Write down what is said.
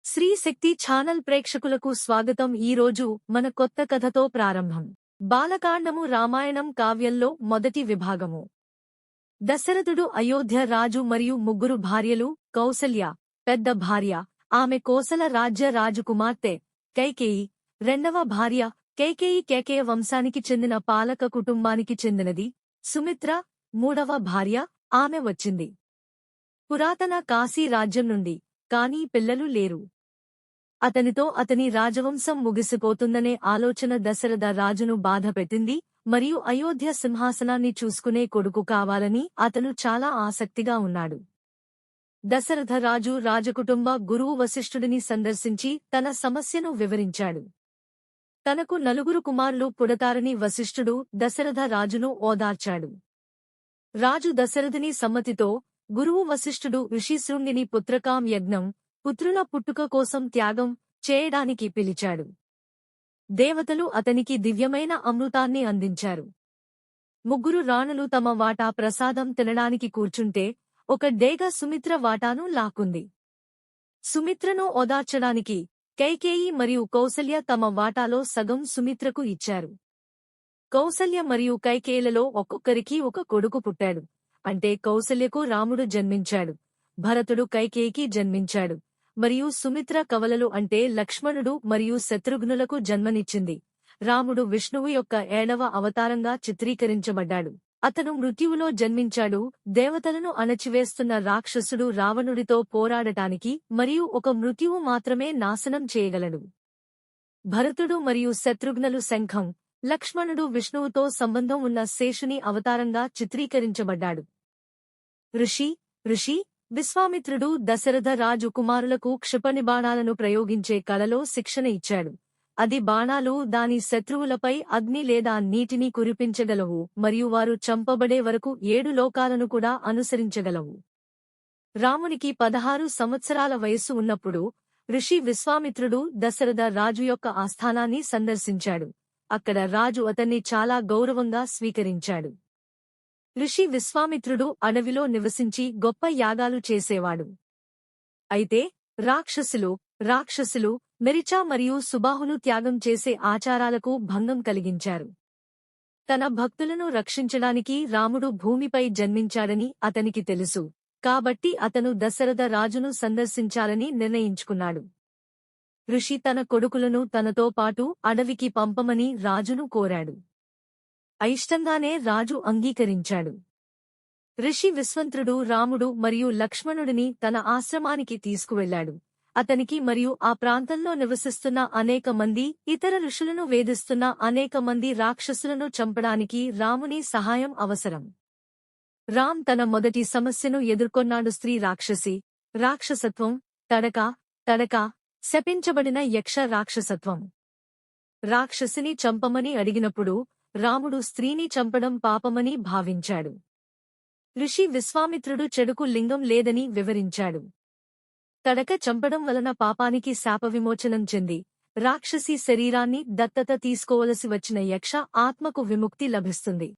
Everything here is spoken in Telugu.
శ్రీ శక్తి ఛానల్ ప్రేక్షకులకు స్వాగతం. ఈరోజు మన కొత్త కథతో ప్రారంభం. బాలకాండము రామాయణం కావ్యంలో మొదటి విభాగము. దశరథుడు అయోధ్య రాజు మరియు ముగ్గురు భార్యలు. కౌసల్య పెద్ద భార్య, ఆమె కోసల రాజ్య రాజకుమార్తె. కైకేయి రెండవ భార్య. కైకేయి కేకేయ వంశానికి చెందిన పాలక కుటుంబానికి చెందినది. సుమిత్ర మూడవ భార్య, ఆమె వచ్చింది పురాతన కాశీ రాజ్యం నుండి. కాని పిల్లలు లేరు. అతనితో అతని రాజవంశం ముగిసిపోతుందనే ఆలోచన దశరథ రాజును బాధపెట్టింది మరియు అయోధ్య సింహాసనాన్ని చూసుకునే కొడుకు కావాలని అతను చాలా ఆసక్తిగా ఉన్నాడు. దశరథ రాజు రాజకుటుంబ గురువు వశిష్ఠుడిని సందర్శించి తన సమస్యను వివరించాడు. తనకు 4 కుమారులు పుడతారని వశిష్ఠుడు దశరథ రాజును ఓదార్చాడు. రాజు దశరథుని సమ్మతితో గురువు వశిష్ఠుడు ఋషిశృంగిని పుత్రకాం యజ్ఞం, పుత్రుల పుట్టుక కోసం త్యాగం చేయడానికి పిలిచాడు. దేవతలు అతనికి దివ్యమైన అమృతాన్ని అందించారు. ముగ్గురు రాణులు తమ వాటా ప్రసాదం తినడానికి కూర్చుంటే ఒక డేగ సుమిత్ర వాటాను లాక్కుంది. సుమిత్రను ఓదార్చడానికి కైకేయి మరియు కౌసల్య తమ వాటాలో సగం సుమిత్రకు ఇచ్చారు. కౌసల్య మరియు కైకేయులలో ఒక్కొక్కరికి ఒక కొడుకు పుట్టాడు. అంటే కౌసల్యకు రాముడు జన్మించాడు, భరతుడు కైకేయికి జన్మించాడు, మరియు సుమిత్ర కవలలు అంటే లక్ష్మణుడు మరియు శత్రుఘ్నులకు జన్మనిచ్చింది. రాముడు విష్ణువు యొక్క 7వ అవతారంగా చిత్రీకరించబడ్డాడు. అతను మృత్యువులో జన్మించాడు. దేవతలను అణచివేస్తున్న రాక్షసుడు రావణుడితో పోరాడటానికి మరియు ఒక మృత్యువు మాత్రమే నాశనం చేయగలడు. భరతుడు మరియు శత్రుఘ్నులు శంఖం, లక్ష్మణుడు విష్ణువుతో సంబంధం ఉన్న శేషుని అవతారంగా చిత్రీకరించబడ్డాడు. ఋషి విశ్వామిత్రుడు దశరథ రాజు కుమారులకు క్షిపణి బాణాలను ప్రయోగించే కళలో శిక్షణ ఇచ్చాడు. అది బాణాలు దాని శత్రువులపై అగ్ని లేదా నీటిని కురిపించగలవు మరియు వారు చంపబడే వరకు 7 లోకాలను కూడా అనుసరించగలవు. రామునికి 16 సంవత్సరాల వయస్సు ఉన్నప్పుడు ఋషి విశ్వామిత్రుడు దశరథ రాజు యొక్క ఆస్థానాన్ని సందర్శించాడు. అక్కడ రాజు అతన్ని చాలా గౌరవంగా స్వీకరించాడు. ఋషి విశ్వామిత్రుడు అడవిలో నివసించి గొప్ప యాగాలు చేసేవాడు. అయితే రాక్షసులు మెరిచా మరియు సుబాహులు త్యాగం చేసే ఆచారాలకు భంగం కలిగించారు. తన భక్తులను రక్షించడానికి రాముడు భూమిపై జన్మించాడని అతనికి తెలుసు. కాబట్టి అతను దశరథ రాజును సందర్శించాలని నిర్ణయించుకున్నాడు. ఋషి తన కొడుకులను తనతో పాటు అడవికి పంపమని రాజును కోరాడు. అయిష్టంగానే రాజు అంగీకరించాడు. ఋషి విశ్వంత్రుడు రాముడు మరియు లక్ష్మణుడిని తన ఆశ్రమానికి తీసుకువెళ్లాడు. అతనికి మరియు ఆ ప్రాంతంలో నివసిస్తున్న అనేక మంది ఇతర ఋషులను వేధిస్తున్న అనేక మంది రాక్షసులను చంపడానికి రాముని సహాయం అవసరం. రామ్ తన మొదటి సమస్యను ఎదుర్కొన్నాడు. స్త్రీ రాక్షసత్వం, తడక శపించబడిన యక్ష రాక్షసత్వం. రాక్షసిని చంపమని అడిగినప్పుడు రాముడు స్త్రీని చంపడం పాపమని భావించాడు. ఋషి విశ్వామిత్రుడు చెడుకు లింగం లేదని వివరించాడు. తడక చంపడం వలన పాపానికి శాప విమోచనం చెంది రాక్షసి శరీరాన్ని దత్తత తీసుకోవలసి వచ్చిన యక్ష ఆత్మకు విముక్తి లభిస్తుంది.